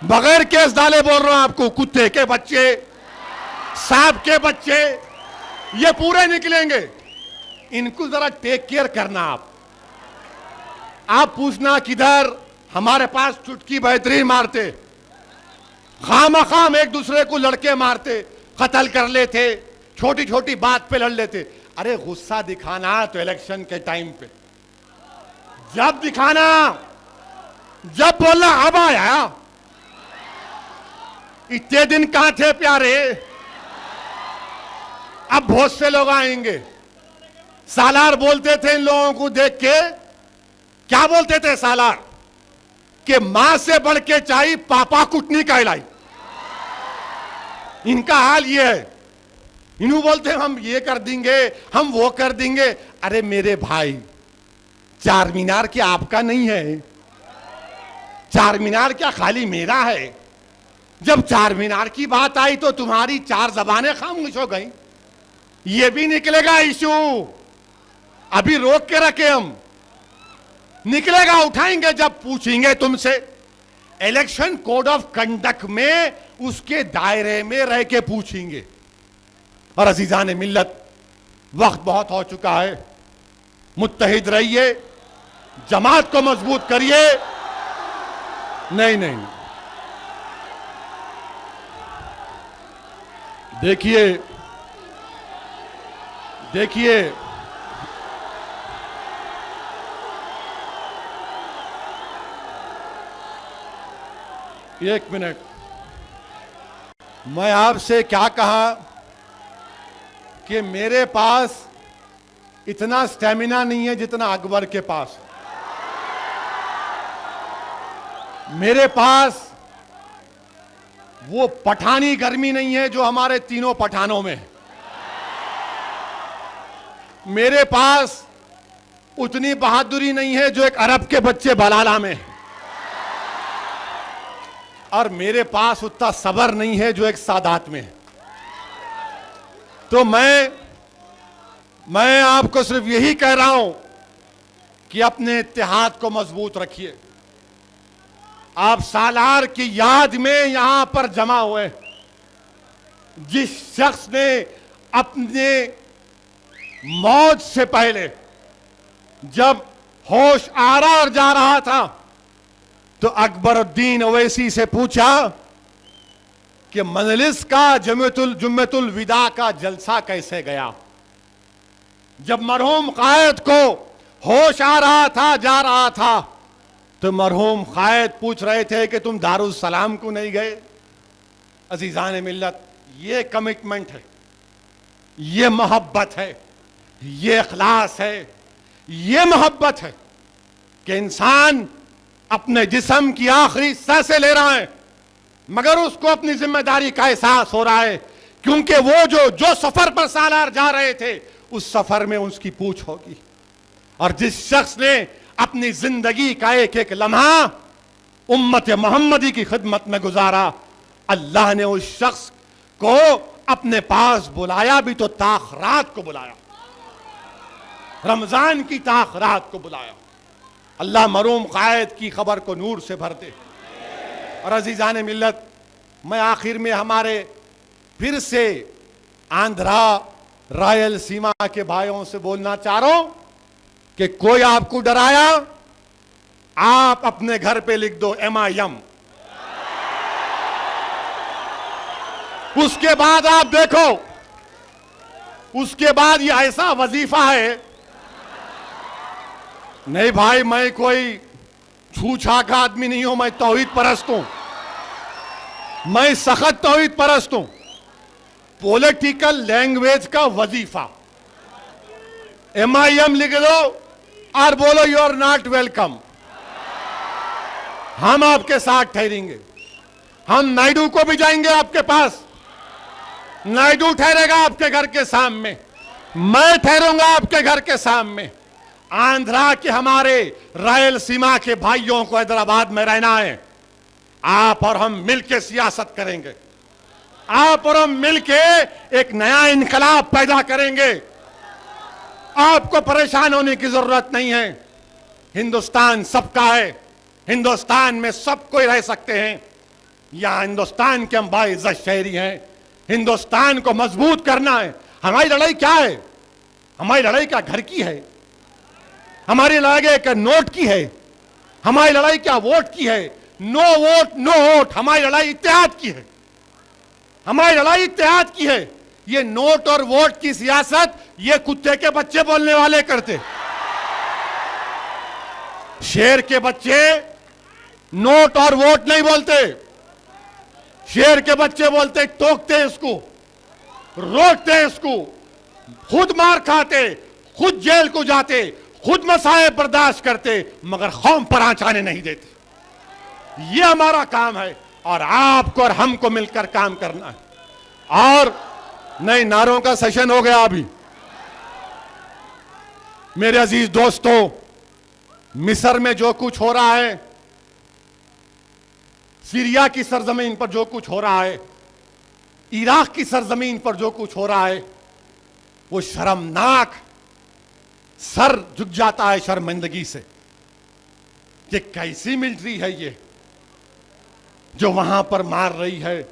बगैर केस डाले बोल रहा हूं आपको। कुत्ते के बच्चे, सांप के बच्चे, ये पूरे निकलेंगे। इनको जरा टेक केयर करना। आप पूछना किधर, हमारे पास चुटकी बेहतरीन मारते, खाम एक दूसरे को लड़के मारते, कत्ल कर लेते, छोटी छोटी बात पे लड़ लेते। अरे गुस्सा दिखाना तो इलेक्शन के टाइम पे, जब दिखाना, जब बोलना अब आया। इतने दिन कहां थे प्यारे, अब बहुत से लोग आएंगे। सालार बोलते थे इन लोगों को देख के, क्या बोलते थे सालार, कि मां से बढ़ के चाहिए पापा कुटनी कहलाई। इनका हाल ये है, इन्हों बोलते हैं हम ये कर देंगे, हम वो कर देंगे। अरे मेरे भाई, चार मीनार क्या आपका नहीं है? चार मीनार क्या खाली मेरा है? जब चार मीनार की बात आई तो तुम्हारी 4 जबानें खामोश हो गई। ये भी निकलेगा इशू, अभी रोक के रखे हम, निकलेगा, उठाएंगे जब पूछेंगे तुमसे। इलेक्शन कोड ऑफ कंडक्ट में उसके दायरे में रह के पूछेंगे। और अजीजान मिल्लत, वक्त बहुत हो चुका है, मुत्तहिद रहिए, जमात को मजबूत करिए। नहीं नहीं, देखिए देखिए, एक मिनट, मैं आपसे क्या कहा कि मेरे पास इतना स्टेमिना नहीं है जितना अकबर के पास। मेरे पास वो पठानी गर्मी नहीं है जो हमारे तीनों पठानों में है। मेरे पास उतनी बहादुरी नहीं है जो एक अरब के बच्चे बलाला में है। और मेरे पास उतना सबर नहीं है जो एक सादात में है। तो मैं आपको सिर्फ यही कह रहा हूं कि अपने इत्तेहाद को मजबूत रखिए। आप सालार की याद में यहां पर जमा हुए, जिस शख्स ने अपने मौत से पहले जब होश आ रहा और जा रहा था तो अकबरुद्दीन ओवैसी से पूछा कि मजलिस का जुम्मतुल विदा का जलसा कैसे गया। जब मरहूम कायद को होश आ रहा था, जा रहा था, तो मरहूम कायद पूछ रहे थे कि तुम दारुस सलाम को नहीं गए। अजीजान मिल्लत, ये कमिटमेंट है, ये मोहब्बत है, ये इखलास है, ये मोहब्बत है कि इंसान अपने जिस्म की आखिरी सांसें ले रहा है मगर उसको अपनी जिम्मेदारी का एहसास हो रहा है, क्योंकि वो जो सफर पर सालार जा रहे थे उस सफर में उसकी पूछ होगी। और जिस शख्स ने अपनी जिंदगी का एक एक लम्हा उम्मत मोहम्मदी की खिदमत में गुजारा, अल्लाह ने उस शख्स को अपने पास बुलाया भी तो ताखरात को बुलाया, रमजान की ताखरात को बुलाया। अल्लाह मरहूम कायद की खबर को नूर से भर दे। और अजीजान मिल्लत, मैं आखिर में हमारे फिर से आंध्रा रायलसीमा के भाइयों से बोलना चाह रहा हूं कि कोई आपको डराया, आप अपने घर पे लिख दो MIM। उसके बाद आप देखो, उसके बाद ये ऐसा वजीफा है, नहीं भाई मैं कोई छूछा का आदमी नहीं हूं, मैं तौहीद परस्त हूं, मैं सख्त तौहीद परस्त हूं। पॉलिटिकल लैंग्वेज का वजीफा MIM लिख दो और बोलो यू आर नॉट वेलकम। हम आपके साथ ठहरेंगे, हम नायडू को भी जाएंगे आपके पास, नायडू ठहरेगा आपके घर के सामने, मैं ठहरूंगा आपके घर के सामने। आंध्रा के हमारे रायलसीमा के भाइयों को हैदराबाद में रहना है, आप और हम मिलकर सियासत करेंगे, आप और हम मिलकर एक नया इनकलाब पैदा करेंगे। आपको परेशान होने की जरूरत नहीं है, हिंदुस्तान सबका है, हिंदुस्तान में सब कोई रह सकते हैं। यहां हिंदुस्तान के हम बाइज्जत शहरी हैं, हिंदुस्तान को मजबूत करना है। हमारी लड़ाई क्या है? हमारी लड़ाई क्या घर की है? हमारी लड़ाई क्या नोट की है? हमारी लड़ाई क्या वोट की है? No vote no vote. हमारी लड़ाई इत्तेहाद की है, हमारी लड़ाई इत्तेहाद की है। ये नोट और वोट की सियासत ये कुत्ते के बच्चे बोलने वाले करते। शेर के बच्चे नोट और वोट नहीं बोलते, शेर के बच्चे बोलते टोकते इसको, रोकते इसको, खुद मार खाते, खुद जेल को जाते, खुद मसाए बर्दाश्त करते, मगर कौम पर आंच आने नहीं देते। ये हमारा काम है और आपको और हमको मिलकर काम करना है। और नए नारों का सेशन हो गया अभी। मेरे अजीज दोस्तों, मिस्र में जो कुछ हो रहा है, सीरिया की सरजमीन पर जो कुछ हो रहा है, इराक की सरजमीन पर जो कुछ हो रहा है, वो शर्मनाक, सर झुक जाता है शर्मिंदगी से। ये कैसी मिलिट्री है ये जो वहां पर मार रही है?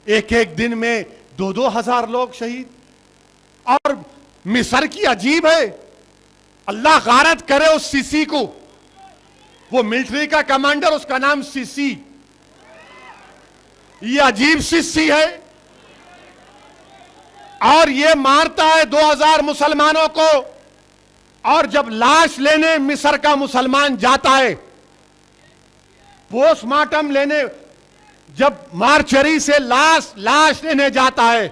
एक एक दिन में 2-2 हजार लोग शहीद। और मिस्र की अजीब है, अल्लाह गारत करे उस सीसी को, वो मिलिट्री का कमांडर, उसका नाम सीसी। ये अजीब सीसी है और ये मारता है 2000 मुसलमानों को। और जब लाश लेने मिस्र का मुसलमान जाता है, पोस्टमार्टम लेने, जब मार्चरी से लाश लेने जाता है,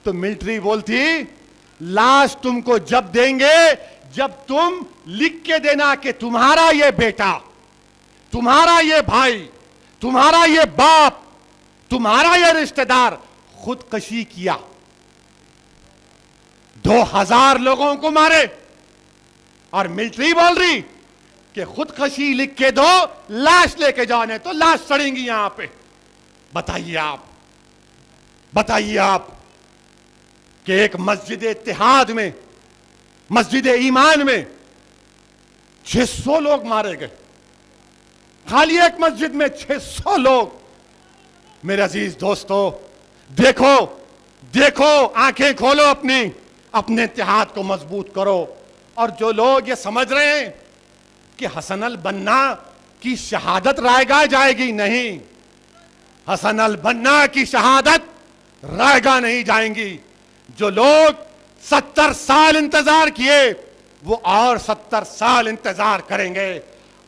तो मिलिट्री बोलती लाश तुमको जब देंगे जब तुम लिख के देना कि तुम्हारा ये बेटा, तुम्हारा ये भाई, तुम्हारा ये बाप, तुम्हारा ये रिश्तेदार खुदकशी किया। 2000 लोगों को मारे और मिलिट्री बोल रही कि खुदकशी लिख के दो, लाश लेके जाने तो लाश सड़ेंगी यहां पे। बताइए आप कि एक मस्जिद इत्तेहाद में, मस्जिद ईमान में 600 लोग मारे गए, खाली एक मस्जिद में 600 लोग। मेरे अजीज दोस्तों, देखो, आंखें खोलो, अपने इत्तेहाद को मजबूत करो। और जो लोग ये समझ रहे हैं कि हसन अल बन्ना की शहादत रायगा जाएगी, नहीं, हसन अल बन्ना की शहादत रायगा नहीं जाएंगी। जो लोग 70 साल इंतजार किए, वो और 70 साल इंतजार करेंगे।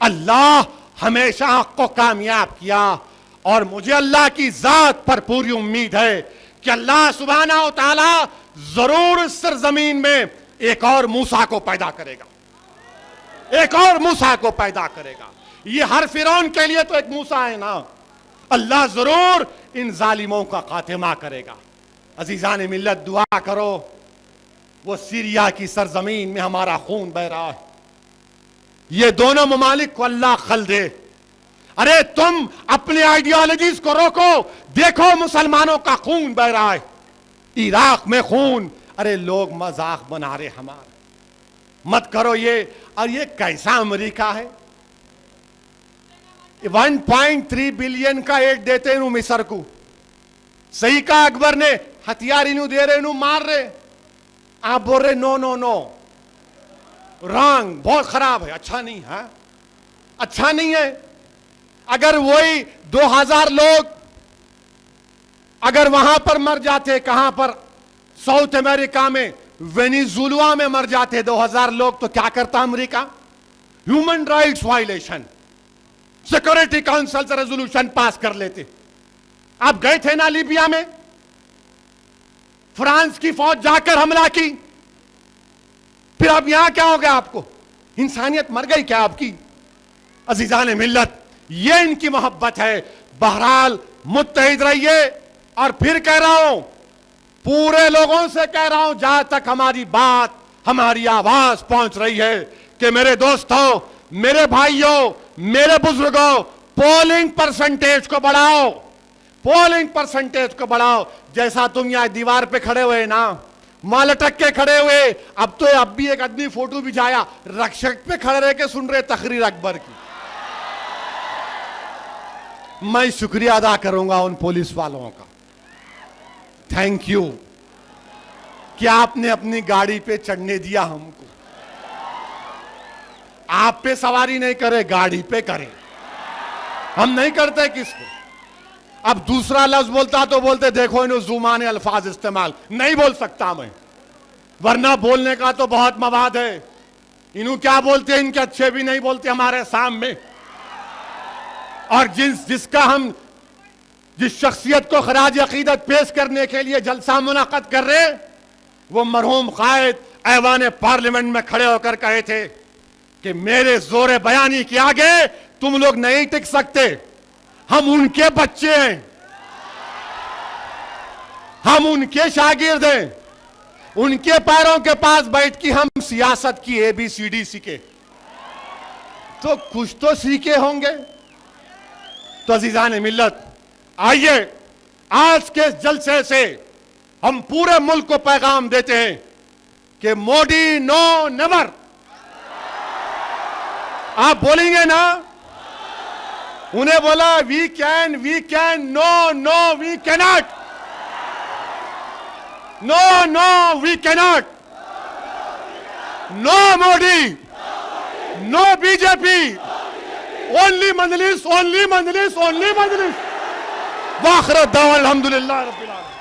अल्लाह हमेशा हक को कामयाब किया और मुझे अल्लाह की जात पर पूरी उम्मीद है कि अल्लाह सुब्हाना व तआला जरूर इस सरजमीन में एक और मूसा को पैदा करेगा, एक और मूसा को पैदा करेगा। ये हर फिरौन के लिए तो एक मूसा है ना। अल्लाह जरूर इन जालिमों का खात्मा करेगा। अजीजान मिल्लत, दुआ करो, वो सीरिया की सरजमीन में हमारा खून बह रहा है, ये दोनों ममालिक को अल्लाह खल दे। अरे तुम अपने आइडियोलॉजीज को रोको, देखो मुसलमानों का खून बह रहा है, इराक में खून। अरे लोग मजाक बना रहे हमारा, मत करो ये। और ये कैसा अमेरिका है? 1.3 बिलियन का एड देते हैं मिस्र को। सही का अकबर ने हथियार इन्हू दे रहे, इन्हू मार रहे, आप बोल रहे नो नो नो। रॉन्ग, बहुत खराब है, अच्छा नहीं है, अच्छा नहीं है। अगर वही 2000 लोग अगर वहां पर मर जाते, कहां पर, साउथ अमेरिका में वेनेजुएला में मर जाते 2000 लोग, तो क्या करता America? Human rights violation, security council से रेजोल्यूशन पास कर लेते। आप गए थे ना लीबिया में, फ्रांस की फौज जाकर हमला की, फिर अब यहां क्या हो गया? आपको इंसानियत मर गई क्या आपकी? अजीजान मिल्लत, ये इनकी मोहब्बत है। बहरहाल मुत्तहिद रहिए। और फिर कह रहा हूं, पूरे लोगों से कह रहा हूं, जहां तक हमारी बात, हमारी आवाज पहुंच रही है, कि मेरे दोस्तों, मेरे भाइयों, मेरे बुजुर्गों, पोलिंग परसेंटेज को बढ़ाओ, पोलिंग परसेंटेज को बढ़ाओ। जैसा तुम यहां दीवार पे खड़े हुए ना, वहां लटक के खड़े हुए, अब भी एक आदमी फोटो भिजाया, रक्षक पे खड़े रह के सुन रहे तकरीर अकबर की। मैं शुक्रिया अदा करूंगा उन पुलिस वालों का, थैंक यू कि आपने अपनी गाड़ी पे चढ़ने दिया हमको। आप पे सवारी नहीं करे, गाड़ी पे करे, हम नहीं करते किसको। अब दूसरा लफ्ज बोलता तो बोलते देखो इन्हों जुमाने अल्फाज इस्तेमाल नहीं बोल सकता मैं, वरना बोलने का तो बहुत मवाद है। इन्हों क्या बोलते हैं, इनके अच्छे भी नहीं बोलते हमारे सामने। और जिस शख्सियत को खराज अकीदत पेश करने के लिए जलसा मुनाकद कर रहे, वो मरहूम कायद ऐवान पार्लियामेंट में खड़े होकर कहे थे कि मेरे जोरे बयानी के आगे तुम लोग नहीं टिक सकते, हम उनके बच्चे हैं, हम उनके शागिर्द हैं, उनके पैरों के पास बैठ के हम सियासत की ABCD सीखे, तो कुछ तो सीखे होंगे। तो अजीजान मिल्लत, आइए आज के जलसे से हम पूरे मुल्क को पैगाम देते हैं कि मोदी नो नेवर। आप बोलेंगे ना, उन्हें बोला we can, no no we cannot, no no we cannot, no Modi, no BJP, only Majlis, only Majlis, only Majlis. वाखिर दावा अल्हम्दुलिल्लाह रब्बिल आलमीन।